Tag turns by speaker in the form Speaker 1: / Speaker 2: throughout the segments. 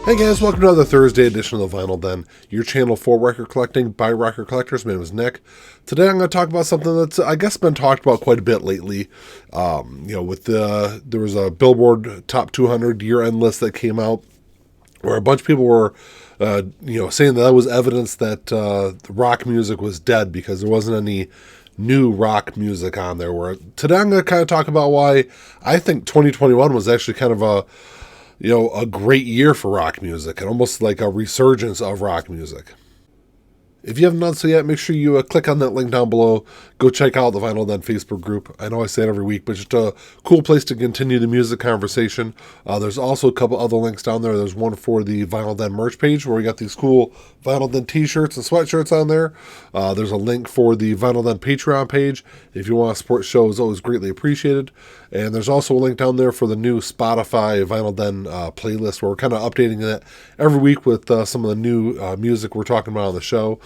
Speaker 1: Hey guys, welcome to another Thursday edition of the Vinyl Den, your channel for record collecting by record collectors. My name is Nick. Today I'm going to talk about something that's, I guess, been talked about quite a bit lately. There was a Billboard Top 200 year-end list that came out where a bunch of people were, saying that was evidence that the rock music was dead because there wasn't any new rock music on there. Where today I'm going to kind of talk about why I think 2021 was actually kind of a great year for rock music and almost like a resurgence of rock music. If you haven't done so yet, make sure you click on that link down below. Go check out the Vinyl Den Facebook group. I know I say it every week, but just a cool place to continue the music conversation. There's also a couple other links down there. There's one for the Vinyl Den merch page where we got these cool Vinyl Den t-shirts and sweatshirts on there. There's a link for the Vinyl Den Patreon page. If you want to support the show, it's always greatly appreciated. And there's also a link down there for the new Spotify Vinyl Den playlist where we're kind of updating it every week with some of the new music we're talking about on the show.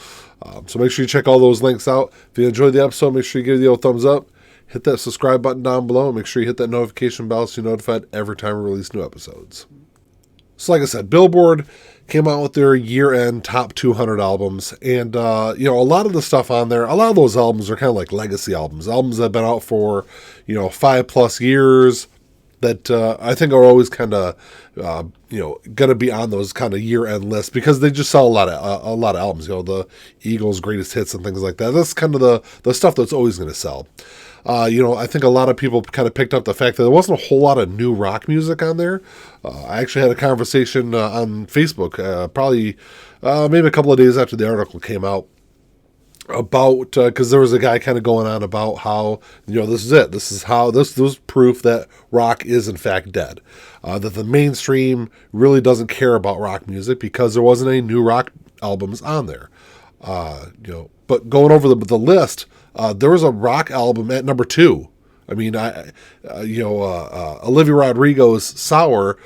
Speaker 1: So make sure you check all those links out. If you enjoyed the episode, make sure you give the old thumbs up. Hit that subscribe button down below. And make sure you hit that notification bell so you're notified every time we release new episodes. So like I said, Billboard came out with their year-end top 200 albums. And, a lot of the stuff on there, a lot of those albums are kind of like legacy albums. Albums that have been out for, 5+ years that I think are always kind of, going to be on those kind of year-end lists because they just sell a lot of albums. The Eagles' greatest hits and things like that. That's kind of the stuff that's always going to sell. I think a lot of people kind of picked up the fact that there wasn't a whole lot of new rock music on there. I actually had a conversation on Facebook, probably maybe a couple of days after the article came out, about because there was a guy kind of going on about how this is it. This is how this was proof that rock is in fact dead. That the mainstream really doesn't care about rock music because there wasn't any new rock albums on there. But going over the list, there was a rock album at number 2. I mean, Olivia Rodrigo's "Sour."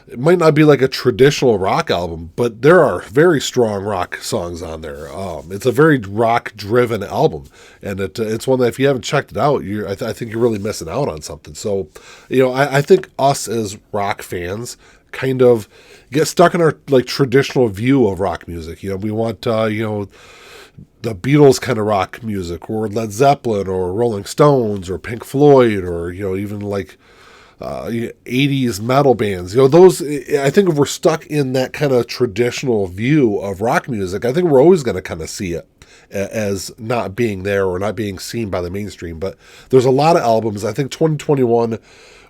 Speaker 1: It might not be like a traditional rock album, but there are very strong rock songs on there. It's a very rock-driven album, and it's one that if you haven't checked it out, I think you're really missing out on something. So, I think us as rock fans kind of get stuck in our like traditional view of rock music. We want the Beatles kind of rock music, or Led Zeppelin, or Rolling Stones, or Pink Floyd, or even like 80s metal bands. Those, I think if we're stuck in that kind of traditional view of rock music, I think we're always going to kind of see it as not being there or not being seen by the mainstream. But there's a lot of albums. I think 2021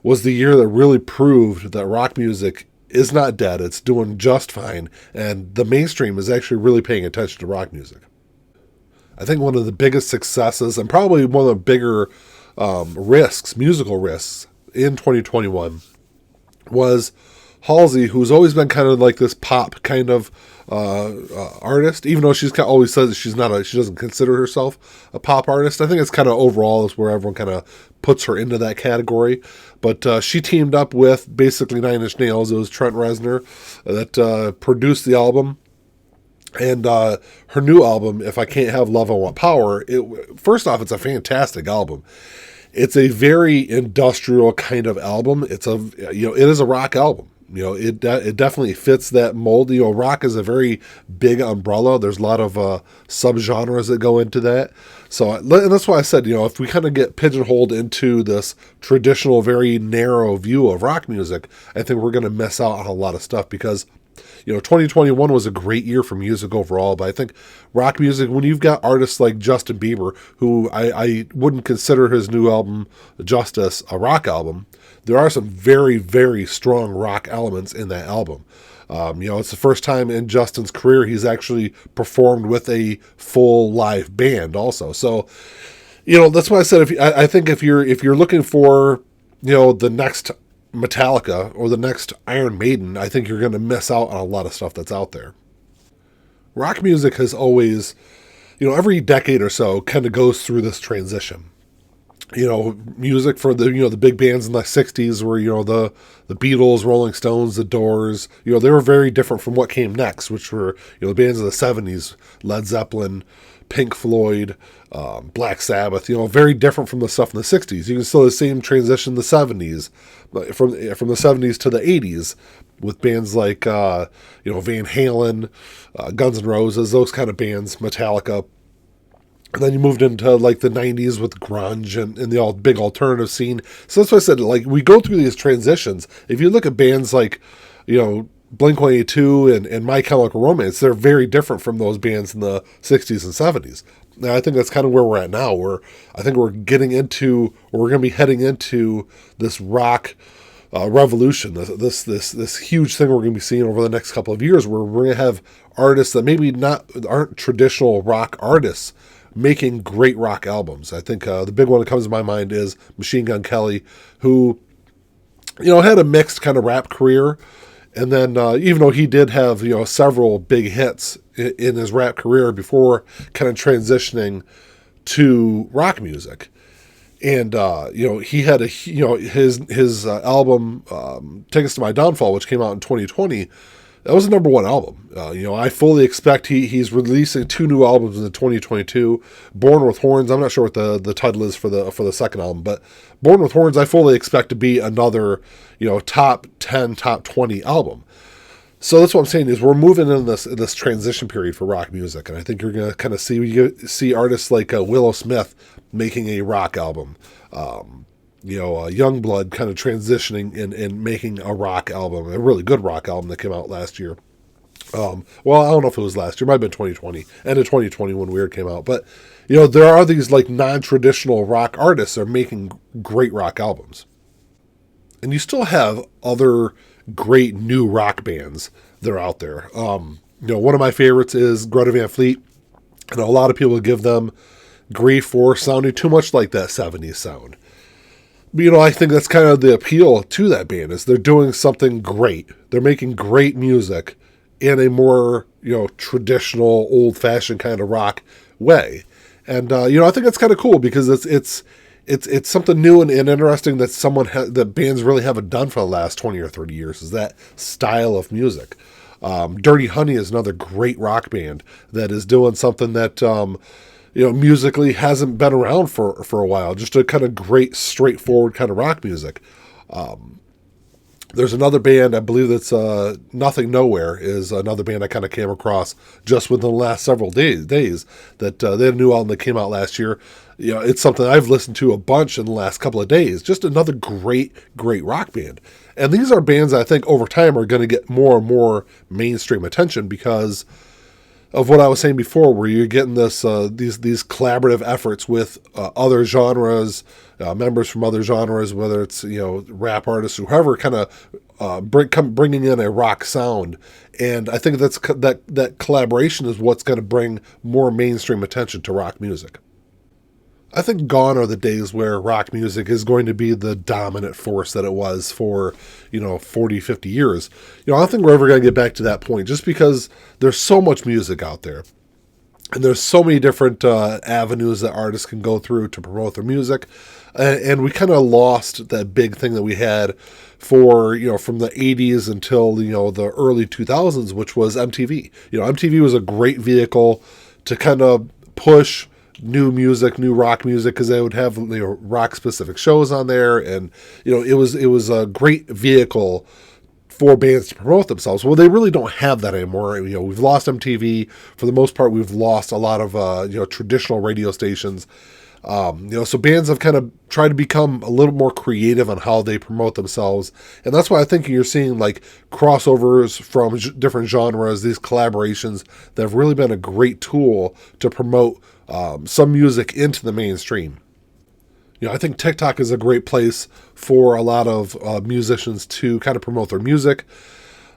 Speaker 1: was the year that really proved that rock music is not dead. It's doing just fine. And the mainstream is actually really paying attention to rock music. I think one of the biggest successes and probably one of the bigger musical risks in 2021 was Halsey, who's always been kind of like this pop kind of artist, even though she's always says that she doesn't consider herself a pop artist. I think it's kind of overall is where everyone kind of puts her into that category. But she teamed up with basically Nine Inch Nails. It was Trent Reznor that produced the album. And her new album, If I Can't Have Love, I Want Power, first off, it's a fantastic album. It's a very industrial kind of album. It is a rock album. It definitely fits that mold. Rock is a very big umbrella. There's a lot of subgenres that go into that. So, and that's why I said, if we kind of get pigeonholed into this traditional, very narrow view of rock music, I think we're going to miss out on a lot of stuff because 2021 was a great year for music overall, but I think rock music, when you've got artists like Justin Bieber, who I wouldn't consider his new album, Justice, a rock album, there are some very, very strong rock elements in that album. It's the first time in Justin's career he's actually performed with a full live band also. So, that's why I said, I think if you're looking for, the next Metallica or the next Iron Maiden, I think you're going to miss out on a lot of stuff that's out there. Rock music has always, every decade or so kind of goes through this transition. Music for the big bands in the 60s were, the Beatles, Rolling Stones, the Doors, they were very different from what came next, which were, the bands of the 70s, Led Zeppelin, Pink Floyd, Black Sabbath, very different from the stuff in the 60s. You can still the same transition in the 70s, from the 70s to the 80s, with bands like, Van Halen, Guns N' Roses, those kind of bands, Metallica. And then you moved into like the 90s with grunge and the big alternative scene. So that's why I said, like, we go through these transitions. If you look at bands like, Blink-182 and My Chemical Romance, they're very different from those bands in the 60s and 70s. Now, I think that's kind of where we're at now, where I think we're going to be heading into this rock revolution, this huge thing we're going to be seeing over the next couple of years, where we're going to have artists that maybe aren't traditional rock artists making great rock albums. I think the big one that comes to my mind is Machine Gun Kelly, who, had a mixed kind of rap career. And then even though he did have, several big hits in his rap career before kind of transitioning to rock music. And, he had his album, Tickets to My Downfall, which came out in 2020. That was a number one album. I fully expect he's releasing 2 new albums in 2022. Born with Horns, I'm not sure what the title is for the second album, but Born with Horns, I fully expect to be another, top 10, top 20 album. So that's what I'm saying is we're moving in this transition period for rock music, and I think you're going to kind of see artists like Willow Smith making a rock album. Youngblood kind of transitioning and making a rock album, a really good rock album that came out last year. Well, I don't know if it was last year. It might have been 2020, end of 2020 when Weird came out. But, there are these like non-traditional rock artists that are making great rock albums. And you still have other great new rock bands that are out there. One of my favorites is Greta Van Fleet. And a lot of people give them grief for sounding too much like that 70s sound. I think that's kind of the appeal to that band is they're doing something great. They're making great music in a more, traditional, old-fashioned kind of rock way. And, I think that's kind of cool because it's something new and interesting that that bands really haven't done for the last 20 or 30 years is that style of music. Dirty Honey is another great rock band that is doing something that, musically hasn't been around for a while. Just a kind of great, straightforward kind of rock music. There's another band, I believe that's Nothing Nowhere is another band I kind of came across just within the last several days that they had a new album that came out last year. It's something I've listened to a bunch in the last couple of days. Just another great rock band. And these are bands I think over time are going to get more and more mainstream attention because of what I was saying before, where you're getting these collaborative efforts with other genres, members from other genres, whether it's rap artists, whoever, kind of bringing in a rock sound, and I think that collaboration is what's going to bring more mainstream attention to rock music. I think gone are the days where rock music is going to be the dominant force that it was for, 40, 50 years. I don't think we're ever going to get back to that point just because there's so much music out there. And there's so many different avenues that artists can go through to promote their music. And we kind of lost that big thing that we had for, from the 80s until, the early 2000s, which was MTV. MTV was a great vehicle to kind of push new music, new rock music, because they would have rock specific shows on there, and it was a great vehicle for bands to promote themselves. Well, they really don't have that anymore. We've lost MTV for the most part. We've lost a lot of traditional radio stations. So bands have kind of tried to become a little more creative on how they promote themselves, and that's why I think you're seeing like crossovers from different genres, these collaborations that have really been a great tool to promote some music into the mainstream. I think TikTok is a great place for a lot of musicians to kind of promote their music.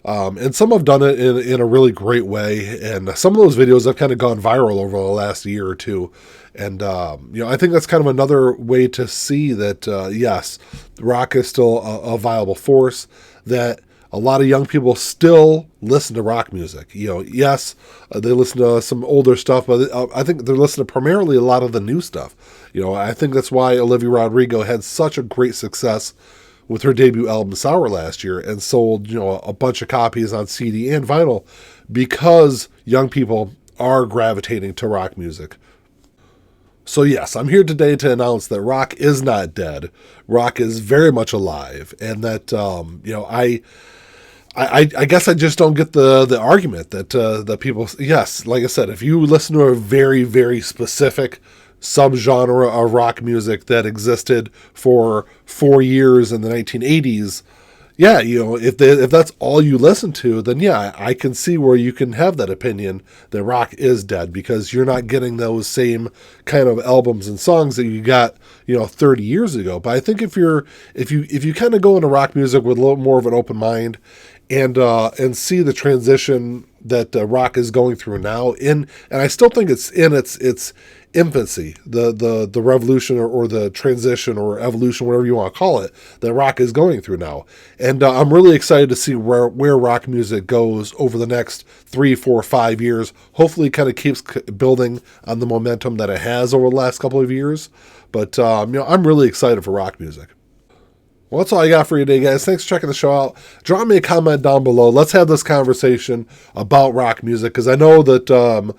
Speaker 1: And some have done it in a really great way. And some of those videos have kind of gone viral over the last year or two. And, I think that's kind of another way to see that, yes, rock is still a viable force, that a lot of young people still listen to rock music. Yes, they listen to some older stuff, but I think they're listening to primarily a lot of the new stuff. I think that's why Olivia Rodrigo had such a great success with her debut album Sour last year and sold, a bunch of copies on CD and vinyl, because young people are gravitating to rock music. So yes, I'm here today to announce that rock is not dead. Rock is very much alive, and that I guess I just don't get the argument that people. Yes, like I said, if you listen to a very, very specific subgenre of rock music that existed for 4 years in the 1980s, yeah, if that's all you listen to, then yeah, I can see where you can have that opinion that rock is dead, because you're not getting those same kind of albums and songs that you got 30 years ago. But I think if you kind of go into rock music with a little more of an open mind, and see the transition that rock is going through now, and I still think it's in its infancy, the revolution or the transition or evolution, whatever you want to call it, that rock is going through now. And I'm really excited to see where rock music goes over the next 3, 4, 5 years. Hopefully it kind of keeps building on the momentum that it has over the last couple of years. But I'm really excited for rock music. Well, that's all I got for you today, guys. Thanks for checking the show out. Drop me a comment down below. Let's have this conversation about rock music, because I know that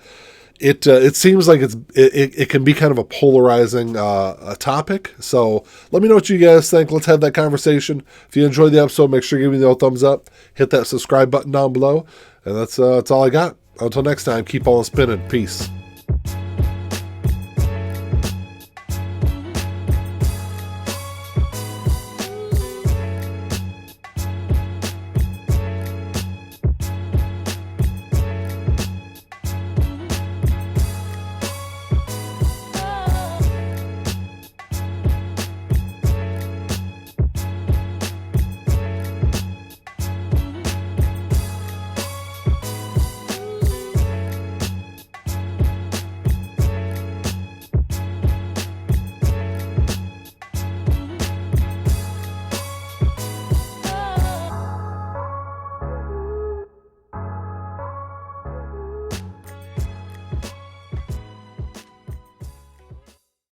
Speaker 1: it seems like it can be kind of a polarizing a topic. So let me know what you guys think. Let's have that conversation. If you enjoyed the episode, make sure you give me the old thumbs up. Hit that subscribe button down below. And that's all I got. Until next time, keep on spinning. Peace.